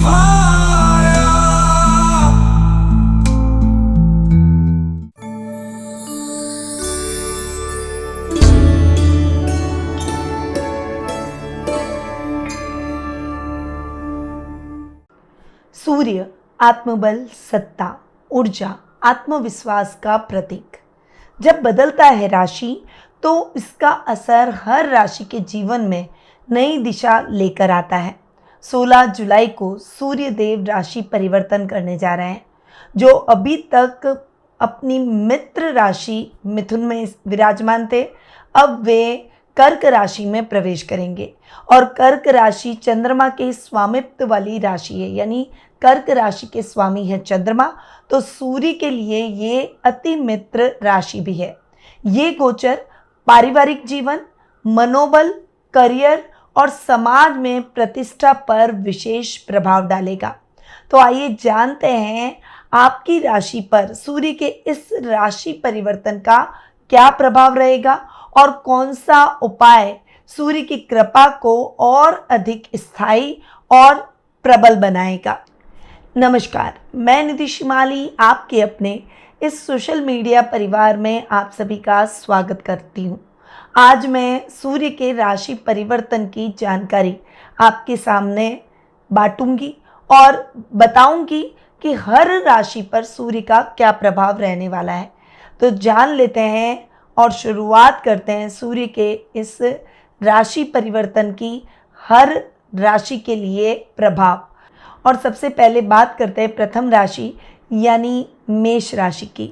निभाया। सूर्य आत्मबल, सत्ता, ऊर्जा, आत्मविश्वास का प्रतीक। जब बदलता है राशि तो इसका असर हर राशि के जीवन में नई दिशा लेकर आता है। 16 जुलाई को सूर्य देव राशि परिवर्तन करने जा रहे हैं। जो अभी तक अपनी मित्र राशि मिथुन में विराजमान थे, अब वे कर्क राशि में प्रवेश करेंगे। और कर्क राशि चंद्रमा के स्वामित्व वाली राशि है, यानी कर्क राशि के स्वामी है चंद्रमा, तो सूर्य के लिए ये अति मित्र राशि भी है। ये गोचर पारिवारिक जीवन, मनोबल, करियर और समाज में प्रतिष्ठा पर विशेष प्रभाव डालेगा। तो आइए जानते हैं आपकी राशि पर सूर्य के इस राशि परिवर्तन का क्या प्रभाव रहेगा और कौन सा उपाय सूर्य की कृपा को और अधिक स्थायी और प्रबल बनाएगा। नमस्कार, मैं निधि शिमाली आपके अपने इस सोशल मीडिया परिवार में आप सभी का स्वागत करती हूँ। आज मैं सूर्य के राशि परिवर्तन की जानकारी आपके सामने बांटूंगी और बताऊंगी कि हर राशि पर सूर्य का क्या प्रभाव रहने वाला है। तो जान लेते हैं और शुरुआत करते हैं सूर्य के इस राशि परिवर्तन की हर राशि के लिए प्रभाव। और सबसे पहले बात करते हैं प्रथम राशि यानी मेष राशि की।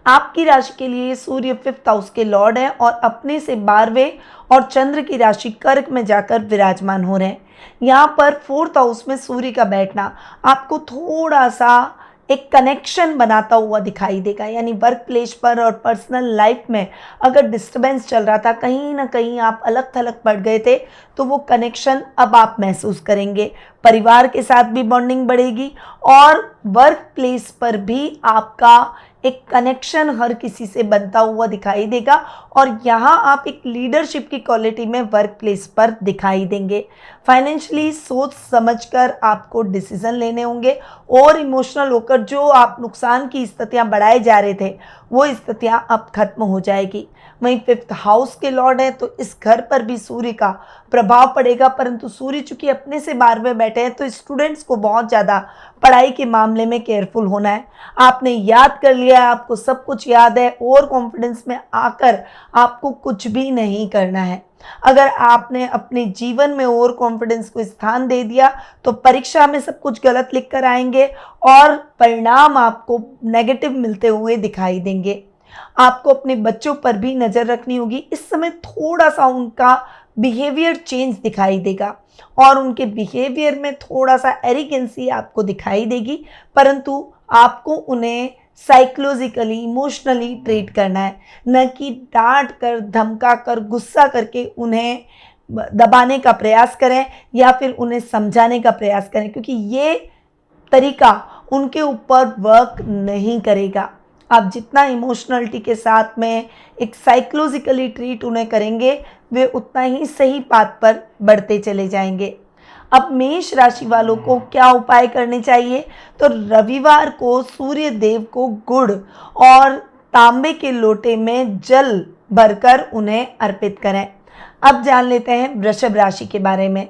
आपकी राशि के लिए सूर्य 5th हाउस के लॉर्ड है और अपने से 12वें और चंद्र की राशि कर्क में जाकर विराजमान हो रहे हैं। यहाँ पर 4th हाउस में सूर्य का बैठना आपको थोड़ा सा एक कनेक्शन बनाता हुआ दिखाई देगा, यानी वर्क प्लेस पर और पर्सनल लाइफ में अगर डिस्टर्बेंस चल रहा था, कहीं ना कहीं आप अलग थलग पड़ गए थे, तो वो कनेक्शन अब आप महसूस करेंगे। परिवार के साथ भी बॉन्डिंग बढ़ेगी और वर्क प्लेस पर भी आपका एक कनेक्शन हर किसी से बनता हुआ दिखाई देगा और यहाँ आप एक लीडरशिप की क्वालिटी में वर्क प्लेस पर दिखाई देंगे। फाइनेंशियली सोच समझकर आपको डिसीजन लेने होंगे और इमोशनल होकर जो आप नुकसान की स्थितियाँ बढ़ाए जा रहे थे वो स्थितियाँ अब खत्म हो जाएगी। वहीं 5th हाउस के लॉर्ड है तो इस घर पर भी सूर्य का प्रभाव पड़ेगा, परंतु सूर्य चूंकि अपने से 12वें बैठे हैं तो स्टूडेंट्स को बहुत ज़्यादा पढ़ाई के मामले में केयरफुल होना है। आपने याद कर लिया है, आपको सब कुछ याद है, और कॉन्फिडेंस में आकर आपको कुछ भी नहीं करना है। अगर आपने अपने जीवन में ओवर कॉन्फिडेंस को स्थान दे दिया तो परीक्षा में सब कुछ गलत लिख कर आएंगे और परिणाम आपको नेगेटिव मिलते हुए दिखाई देंगे। आपको अपने बच्चों पर भी नज़र रखनी होगी। इस समय थोड़ा सा उनका बिहेवियर चेंज दिखाई देगा और उनके बिहेवियर में थोड़ा सा एरिगेंसी आपको दिखाई देगी, परंतु आपको उन्हें साइकोलॉजिकली इमोशनली ट्रीट करना है, न कि डांट कर धमका कर गुस्सा करके उन्हें दबाने का प्रयास करें या फिर उन्हें समझाने का प्रयास करें, क्योंकि ये तरीका उनके ऊपर वर्क नहीं करेगा। आप जितना इमोशनलिटी के साथ में एक साइकोलॉजिकली ट्रीट उन्हें करेंगे वे उतना ही सही पाथ पर बढ़ते चले जाएंगे। अब मेष राशि वालों को क्या उपाय करने चाहिए, तो रविवार को सूर्य देव को गुड़ और तांबे के लोटे में जल भरकर उन्हें अर्पित करें। अब जान लेते हैं वृषभ राशि के बारे में।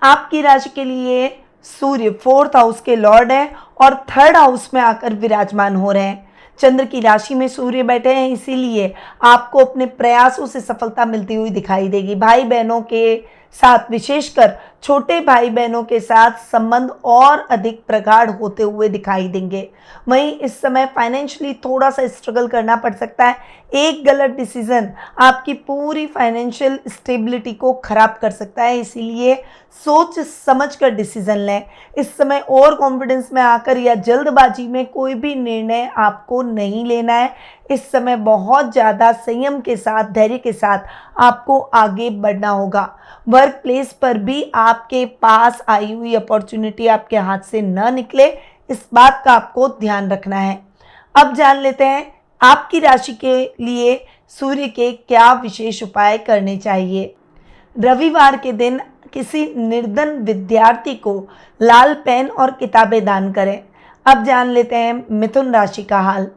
आपकी राशि के लिए सूर्य 4th हाउस के लॉर्ड है और 3rd हाउस में आकर विराजमान हो रहे हैं। चंद्र की राशि में सूर्य बैठे हैं, इसीलिए आपको अपने प्रयासों से सफलता मिलती हुई दिखाई देगी। भाई बहनों के साथ, विशेषकर छोटे भाई बहनों के साथ संबंध और अधिक प्रगाढ़ होते हुए दिखाई देंगे। वहीं इस समय फाइनेंशियली थोड़ा सा स्ट्रगल करना पड़ सकता है। एक गलत डिसीजन आपकी पूरी फाइनेंशियल स्टेबिलिटी को खराब कर सकता है, इसीलिए सोच समझ कर डिसीजन लें। इस समय ओवर कॉन्फिडेंस में आकर या जल्दबाजी में कोई भी निर्णय आपको नहीं लेना है। इस समय बहुत ज़्यादा संयम के साथ, धैर्य के साथ आपको आगे बढ़ना होगा। वर्क प्लेस पर भी आपके पास आई हुई अपॉर्चुनिटी आपके हाथ से न निकले, इस बात का आपको ध्यान रखना है। अब जान लेते हैं आपकी राशि के लिए सूर्य के क्या विशेष उपाय करने चाहिए। रविवार के दिन किसी निर्धन विद्यार्थी को लाल पेन और किताबें दान करें। अब जान लेते हैं मिथुन राशि का हाल।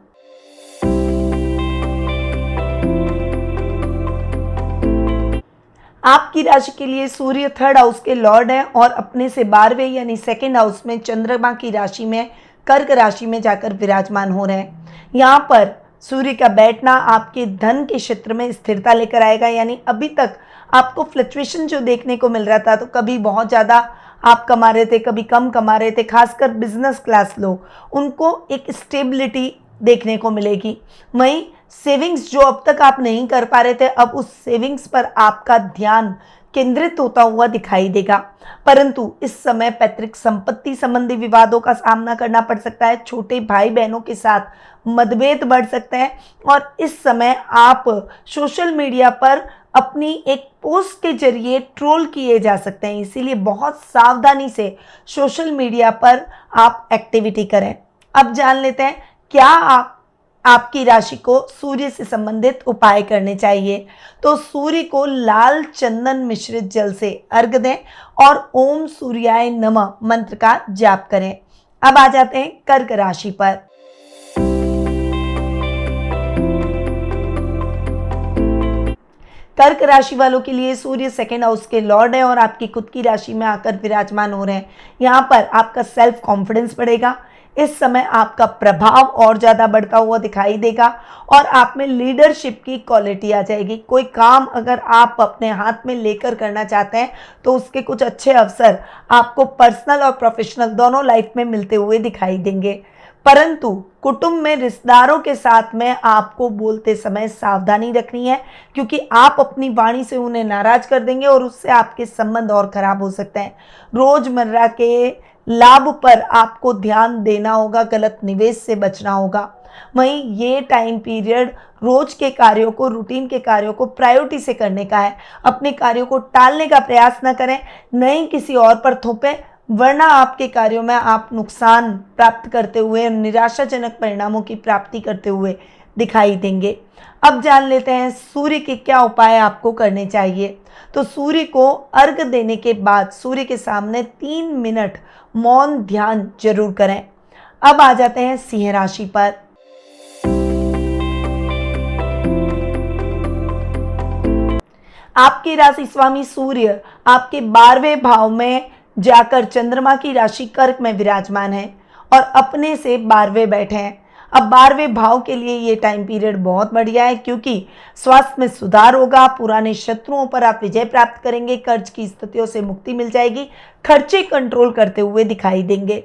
आपकी राशि के लिए सूर्य थर्ड हाउस के लॉर्ड हैं और अपने से 12वें यानी सेकंड हाउस में चंद्रमा की राशि में कर्क राशि में जाकर विराजमान हो रहे हैं। यहाँ पर सूर्य का बैठना आपके धन के क्षेत्र में स्थिरता लेकर आएगा, यानी अभी तक आपको फ्लक्चुएशन जो देखने को मिल रहा था, तो कभी बहुत ज़्यादा आप कमा रहे थे, कभी कम कमा रहे थे, खासकर बिजनेस क्लास लोग, उनको एक स्टेबिलिटी देखने को मिलेगी। वहीं सेविंग्स जो अब तक आप नहीं कर पा रहे थे, अब उस सेविंग्स पर आपका ध्यान केंद्रित होता हुआ दिखाई देगा। परंतु इस समय पैतृक संपत्ति संबंधी विवादों का सामना करना पड़ सकता है, छोटे भाई बहनों के साथ मतभेद बढ़ सकते हैं और इस समय आप सोशल मीडिया पर अपनी एक पोस्ट के जरिए ट्रोल किए जा सकते हैं, इसीलिए बहुत सावधानी से सोशल मीडिया पर आप एक्टिविटी करें। अब जान लेते हैं क्या आपकी राशि को सूर्य से संबंधित उपाय करने चाहिए। तो सूर्य को लाल चंदन मिश्रित जल से अर्घ्य दें और ओम सूर्याय नमः मंत्र का जाप करें। अब आ जाते हैं कर्क राशि पर। कर्क राशि वालों के लिए सूर्य सेकंड हाउस के लॉर्ड है और आपकी खुद की राशि में आकर विराजमान हो रहे हैं। यहाँ पर आपका सेल्फ कॉन्फिडेंस बढ़ेगा, इस समय आपका प्रभाव और ज़्यादा बढ़ता हुआ दिखाई देगा और आप में लीडरशिप की क्वालिटी आ जाएगी। कोई काम अगर आप अपने हाथ में लेकर करना चाहते हैं तो उसके कुछ अच्छे अवसर आपको पर्सनल और प्रोफेशनल दोनों लाइफ में मिलते हुए दिखाई देंगे। परंतु कुटुंब में रिश्तेदारों के साथ में आपको बोलते समय सावधानी रखनी है, क्योंकि आप अपनी वाणी से उन्हें नाराज कर देंगे और उससे आपके संबंध और खराब हो सकते हैं। रोजमर्रा के लाभ पर आपको ध्यान देना होगा, गलत निवेश से बचना होगा। वहीं ये टाइम पीरियड रोज के कार्यों को, रूटीन के कार्यों को प्रायोरिटी से करने का है। अपने कार्यों को टालने का प्रयास न करें, नहीं किसी और पर थोपें, वरना आपके कार्यों में आप नुकसान प्राप्त करते हुए, निराशाजनक परिणामों की प्राप्ति करते हुए दिखाई देंगे। अब जान लेते हैं सूर्य के क्या उपाय आपको करने चाहिए। तो सूर्य को अर्घ्य देने के बाद सूर्य के सामने 3 मिनट मौन ध्यान जरूर करें। अब आ जाते हैं सिंह राशि पर। आपके राशि स्वामी सूर्य आपके 12वें भाव में जाकर चंद्रमा की राशि कर्क में विराजमान है और अपने से 12वें बैठे हैं। अब 12वें भाव के लिए ये टाइम पीरियड बहुत बढ़िया है, क्योंकि स्वास्थ्य में सुधार होगा, पुराने शत्रुओं पर आप विजय प्राप्त करेंगे, कर्ज की स्थितियों से मुक्ति मिल जाएगी, खर्चे कंट्रोल करते हुए दिखाई देंगे।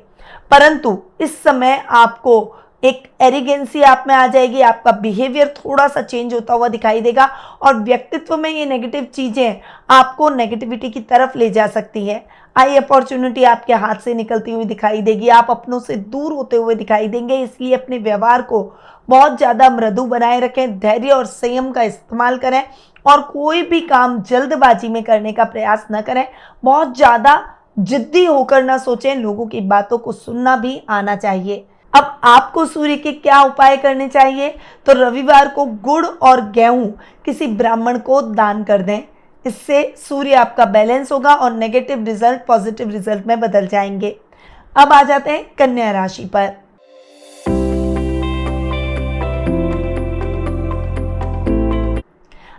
परंतु इस समय आपको एक एरिगेंसी आप में आ जाएगी, आपका बिहेवियर थोड़ा सा चेंज होता हुआ दिखाई देगा और व्यक्तित्व में ये नेगेटिव चीज़ें आपको नेगेटिविटी की तरफ ले जा सकती है। आई अपॉर्चुनिटी आपके हाथ से निकलती हुई दिखाई देगी, आप अपनों से दूर होते हुए दिखाई देंगे, इसलिए अपने व्यवहार को बहुत ज़्यादा मृदु बनाए रखें, धैर्य और संयम का इस्तेमाल करें और कोई भी काम जल्दबाजी में करने का प्रयास न करें। बहुत ज़्यादा जिद्दी होकर ना सोचें, लोगों की बातों को सुनना भी आना चाहिए। अब आपको सूर्य के क्या उपाय करने चाहिए। तो रविवार को गुड़ और गेहूं किसी ब्राह्मण को दान कर दें, इससे सूर्य आपका बैलेंस होगा और नेगेटिव रिजल्ट पॉजिटिव रिजल्ट में बदल जाएंगे। अब आ जाते हैं कन्या राशि पर।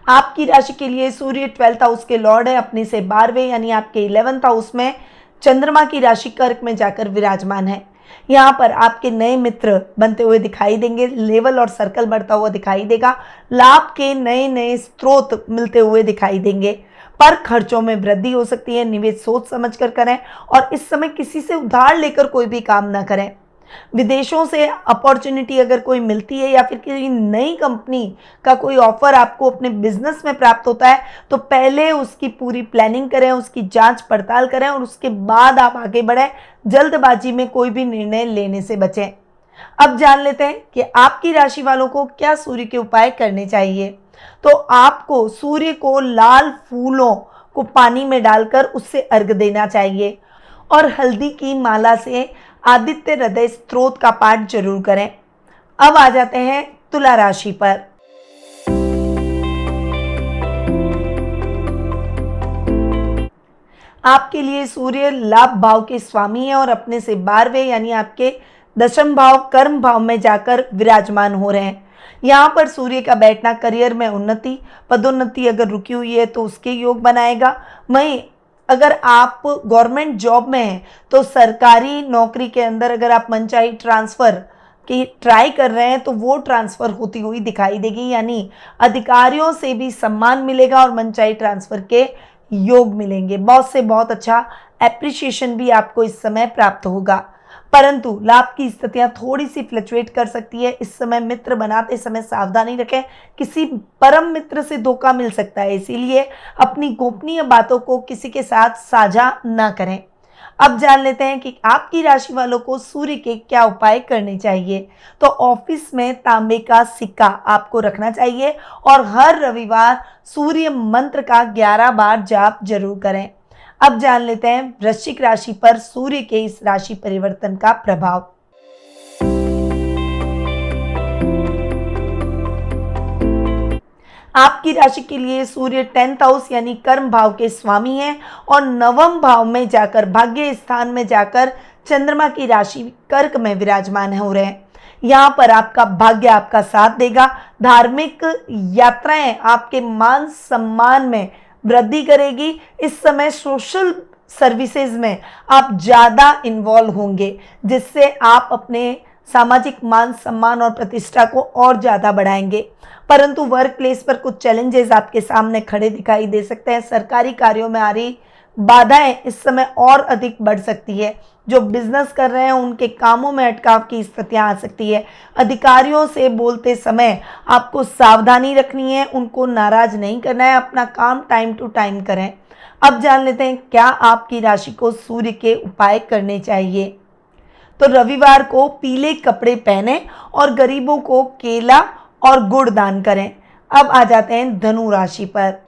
आपकी राशि के लिए सूर्य 12th हाउस के लॉर्ड है, अपने से 12वें यानी आपके 11th हाउस में चंद्रमा की राशि कर्क में जाकर विराजमान है। यहाँ पर आपके नए मित्र बनते हुए दिखाई देंगे, लेवल और सर्कल बढ़ता हुआ दिखाई देगा, लाभ के नए नए स्रोत मिलते हुए दिखाई देंगे, पर खर्चों में वृद्धि हो सकती है। निवेश सोच समझ कर करें और इस समय किसी से उधार लेकर कोई भी काम ना करें। विदेशों से अपॉर्चुनिटी अगर कोई मिलती है या फिर किसी नई कंपनी का कोई ऑफर आपको अपने बिजनेस में प्राप्त होता है, तो पहले उसकी पूरी प्लानिंग करें, उसकी जांच पड़ताल करें और उसके बाद आप आगे बढ़ें। जल्दबाजी में कोई भी निर्णय लेने से बचें। अब जान लेते हैं कि आपकी राशि वालों को क्या सूर्य के उपाय करने चाहिए। तो आपको सूर्य को लाल फूलों को पानी में डालकर उससे अर्घ्य देना चाहिए और हल्दी की माला से आदित्य हृदय स्तोत्र का पाठ जरूर करें। अब आ जाते हैं तुला राशि पर। आपके लिए सूर्य लाभ भाव के स्वामी है और अपने से 12वें यानी आपके दशम भाव कर्म भाव में जाकर विराजमान हो रहे हैं। यहाँ पर सूर्य का बैठना करियर में उन्नति, पदोन्नति अगर रुकी हुई है तो उसके योग बनाएगा। वहीं अगर आप गवर्नमेंट जॉब में हैं तो सरकारी नौकरी के अंदर अगर आप मनचाही ट्रांसफ़र की ट्राई कर रहे हैं तो वो ट्रांसफ़र होती हुई दिखाई देगी, यानी अधिकारियों से भी सम्मान मिलेगा और मनचाही ट्रांसफ़र के योग मिलेंगे। बॉस से बहुत अच्छा एप्रिसिएशन भी आपको इस समय प्राप्त होगा। परंतु लाभ की स्थितियां थोड़ी सी फ्लक्चुएट कर सकती है। इस समय मित्र बनाते समय सावधानी रखें, किसी परम मित्र से धोखा मिल सकता है, इसीलिए अपनी गोपनीय बातों को किसी के साथ साझा न करें। अब जान लेते हैं कि आपकी राशि वालों को सूर्य के क्या उपाय करने चाहिए। तो ऑफिस में तांबे का सिक्का आपको रखना चाहिए और हर रविवार सूर्य मंत्र का 11 बार जाप जरूर करें। अब जान लेते हैं वृश्चिक राशि पर सूर्य के इस राशि परिवर्तन का प्रभाव। आपकी राशि के लिए सूर्य 10th हाउस यानी कर्म भाव के स्वामी हैं और नवम भाव में जाकर भाग्य स्थान में जाकर चंद्रमा की राशि कर्क में विराजमान हो रहे हैं। यहाँ पर आपका भाग्य आपका साथ देगा। धार्मिक यात्राएं आपके मान सम्मान में वृद्धि करेगी। इस समय सोशल सर्विसेज में आप ज़्यादा इन्वॉल्व होंगे, जिससे आप अपने सामाजिक मान सम्मान और प्रतिष्ठा को और ज़्यादा बढ़ाएंगे। परंतु वर्क प्लेस पर कुछ चैलेंजेस आपके सामने खड़े दिखाई दे सकते हैं। सरकारी कार्यों में आ रही बाधाएं इस समय और अधिक बढ़ सकती है। जो बिजनेस कर रहे हैं उनके कामों में अटकाव की स्थितियां आ सकती है। अधिकारियों से बोलते समय आपको सावधानी रखनी है, उनको नाराज नहीं करना है, अपना काम टाइम टू टाइम करें। अब जान लेते हैं क्या आपकी राशि को सूर्य के उपाय करने चाहिए। तो रविवार को पीले कपड़े पहने और गरीबों को केला और गुड़ दान करें। अब आ जाते हैं धनु राशि पर।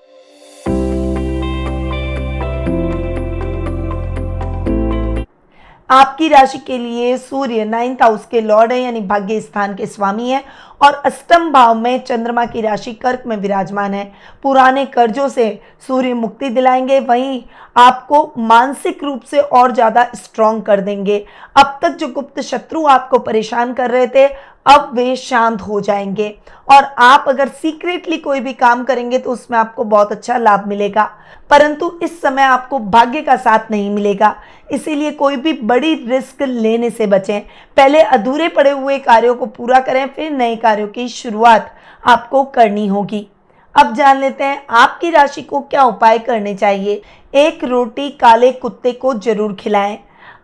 आपकी राशि के लिए सूर्य 9th हाउस के लॉर्ड है यानी भाग्य स्थान के स्वामी है और अष्टम भाव में चंद्रमा की राशि कर्क में विराजमान है। पुराने कर्जों से सूर्य मुक्ति दिलाएंगे, वहीं आपको मानसिक रूप से और ज़्यादा स्ट्रॉन्ग कर देंगे। अब तक जो गुप्त शत्रु आपको परेशान कर रहे थे अब वे शांत हो जाएंगे और आप अगर सीक्रेटली कोई भी काम करेंगे तो उसमें आपको बहुत अच्छा लाभ मिलेगा। परंतु इस समय आपको भाग्य का साथ नहीं मिलेगा, इसीलिए कोई भी बड़ी रिस्क लेने से बचें। पहले अधूरे पड़े हुए कार्यों को पूरा करें, फिर नए कार्यों की शुरुआत आपको करनी होगी। अब जान लेते हैं आपकी राशि को क्या उपाय करने चाहिए। एक रोटी काले कुत्ते को जरूर खिलाएं।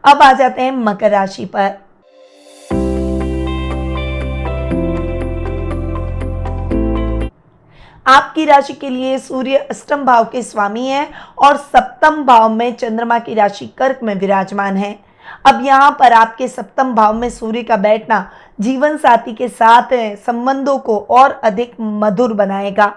अब आ जाते हैं मकर राशि पर। आपकी राशि के लिए सूर्य अष्टम भाव के स्वामी है और सप्तम भाव में चंद्रमा की राशि कर्क में विराजमान है। अब यहाँ पर आपके सप्तम भाव में सूर्य का बैठना जीवन साथी के साथ संबंधों को और अधिक मधुर बनाएगा।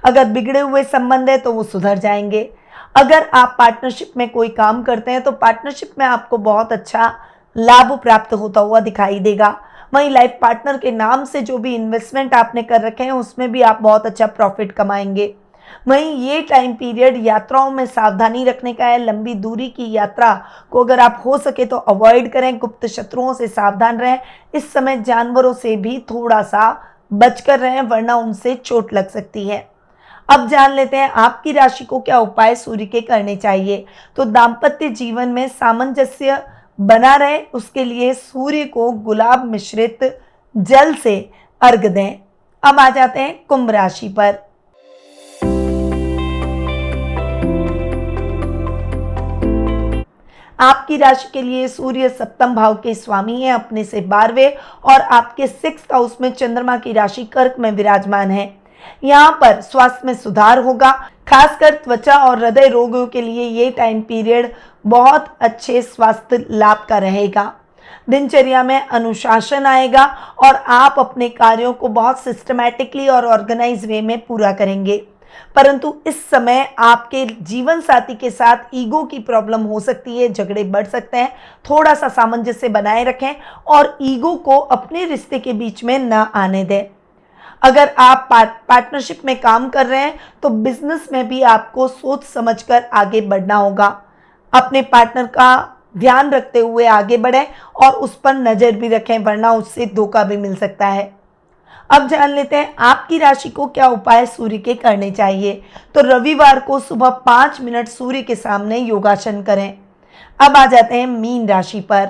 अगर बिगड़े हुए संबंध है तो वो सुधर जाएंगे। अगर आप पार्टनरशिप में कोई काम करते हैं तो पार्टनरशिप में आपको बहुत अच्छा लाभ प्राप्त होता हुआ दिखाई देगा। वहीं लाइफ पार्टनर के नाम से जो भी इन्वेस्टमेंट आपने कर रखे हैं उसमें भी आप बहुत अच्छा प्रॉफिट कमाएंगे। वहीं ये टाइम पीरियड यात्राओं में सावधानी रखने का है। लंबी दूरी की यात्रा को अगर आप हो सके तो अवॉइड करें। गुप्त शत्रुओं से सावधान रहें। इस समय जानवरों से भी थोड़ा सा बचकर रहें, वरना उनसे चोट लग सकती है। अब जान लेते हैं आपकी राशि को क्या उपाय सूर्य के करने चाहिए। तो दाम्पत्य जीवन में सामंजस्य बना रहे उसके लिए सूर्य को गुलाब मिश्रित जल से अर्घ दें। अब आ जाते हैं कुंभ राशि पर। आपकी राशि के लिए सूर्य सप्तम भाव के स्वामी है, अपने से 12वें और आपके 6th हाउस में चंद्रमा की राशि कर्क में विराजमान है। यहाँ पर स्वास्थ्य में सुधार होगा। खासकर त्वचा और हृदय रोगों के लिए ये टाइम पीरियड बहुत अच्छे स्वास्थ्य लाभ का रहेगा। दिनचर्या में अनुशासन आएगा और आप अपने कार्यों को बहुत सिस्टमैटिकली और ऑर्गेनाइज वे में पूरा करेंगे। परंतु इस समय आपके जीवन साथी के साथ ईगो की प्रॉब्लम हो सकती है, झगड़े बढ़ सकते हैं। थोड़ा सा सामंजस्य बनाए रखें और ईगो को अपने रिश्ते के बीच में ना आने दें। अगर आप पार्टनरशिप में काम कर रहे हैं तो बिजनेस में भी आपको सोच समझकर आगे बढ़ना होगा। अपने पार्टनर का ध्यान रखते हुए आगे बढ़ें और उस पर नज़र भी रखें, वरना उससे धोखा भी मिल सकता है। अब जान लेते हैं आपकी राशि को क्या उपाय सूर्य के करने चाहिए। तो रविवार को सुबह 5 मिनट सूर्य के सामने योगासन करें। अब आ जाते हैं मीन राशि पर।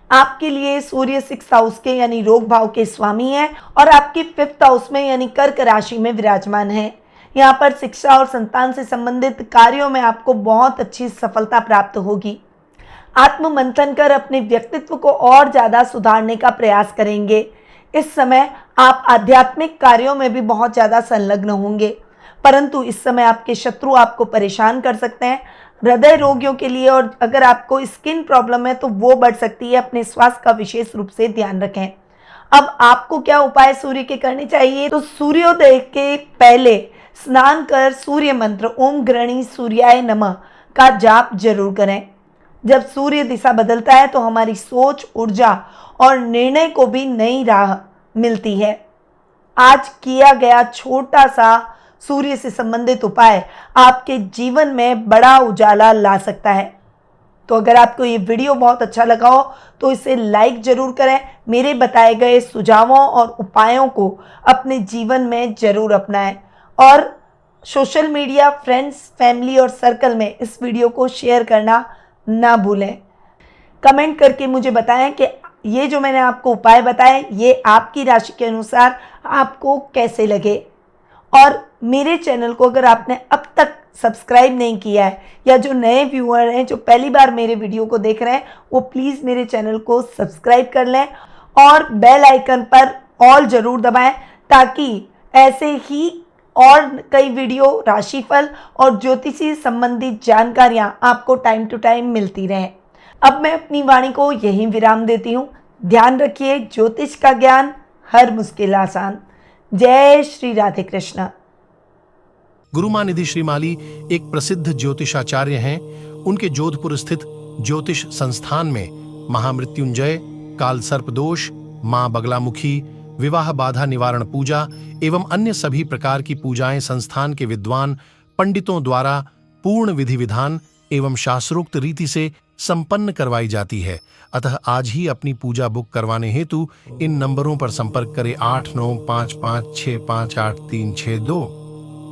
आपके लिए सूर्य 6th हाउस के यानी रोग भाव के स्वामी है और आपके 5th हाउस में यानी कर्क राशि में विराजमान है। यहाँ पर शिक्षा और संतान से संबंधित कार्यों में आपको बहुत अच्छी सफलता प्राप्त होगी। आत्म मंथन कर अपने व्यक्तित्व को और ज़्यादा सुधारने का प्रयास करेंगे। इस समय आप आध्यात्मिक कार्यों में भी बहुत ज़्यादा संलग्न होंगे, परंतु इस समय आपके शत्रु आपको परेशान कर सकते हैं। हृदय रोगियों के लिए और अगर आपको स्किन प्रॉब्लम है तो वो बढ़ सकती है। अपने स्वास्थ्य का विशेष रूप से ध्यान रखें। अब आपको क्या उपाय सूर्य के करने चाहिए। तो सूर्योदय के पहले स्नान कर सूर्य मंत्र ओम ग्रणी सूर्याय नमः का जाप जरूर करें। जब सूर्य दिशा बदलता है तो हमारी सोच, ऊर्जा और निर्णय को भी नई राह मिलती है। आज किया गया छोटा सा सूर्य से संबंधित उपाय आपके जीवन में बड़ा उजाला ला सकता है। तो अगर आपको ये वीडियो बहुत अच्छा लगा हो तो इसे लाइक जरूर करें। मेरे बताए गए सुझावों और उपायों को अपने जीवन में जरूर अपनाएं और सोशल मीडिया, फ्रेंड्स, फैमिली और सर्कल में इस वीडियो को शेयर करना ना भूलें। कमेंट करके मुझे बताएं कि ये जो मैंने आपको उपाय बताए ये आपकी राशि के अनुसार आपको कैसे लगे। और मेरे चैनल को अगर आपने अब तक सब्सक्राइब नहीं किया है या जो नए व्यूअर हैं जो पहली बार मेरे वीडियो को देख रहे हैं वो प्लीज़ मेरे चैनल को सब्सक्राइब कर लें और बेल आइकन पर ऑल ज़रूर दबाएं ताकि ऐसे ही और कई वीडियो राशिफल और ज्योतिषी संबंधित जानकारियां आपको टाइम टू टाइम मिलती रहें। अब मैं अपनी वाणी को यहीं विराम देती हूँ। ध्यान रखिए, ज्योतिष का ज्ञान हर मुश्किल आसान। जय श्री राधे कृष्ण। गुरुमानिधि श्रीमाली एक प्रसिद्ध ज्योतिषाचार्य हैं। उनके जोधपुर स्थित ज्योतिष संस्थान में महामृत्युंजय, काल सर्प दोष, मां बगलामुखी, विवाह बाधा निवारण पूजा एवं अन्य सभी प्रकार की पूजाएं संस्थान के विद्वान पंडितों द्वारा पूर्ण विधि विधान एवं शास्त्रोक्त रीति से संपन्न करवाई जाती है। अतः आज ही अपनी पूजा बुक करवाने हेतु इन नंबरों पर संपर्क करें 8955658362।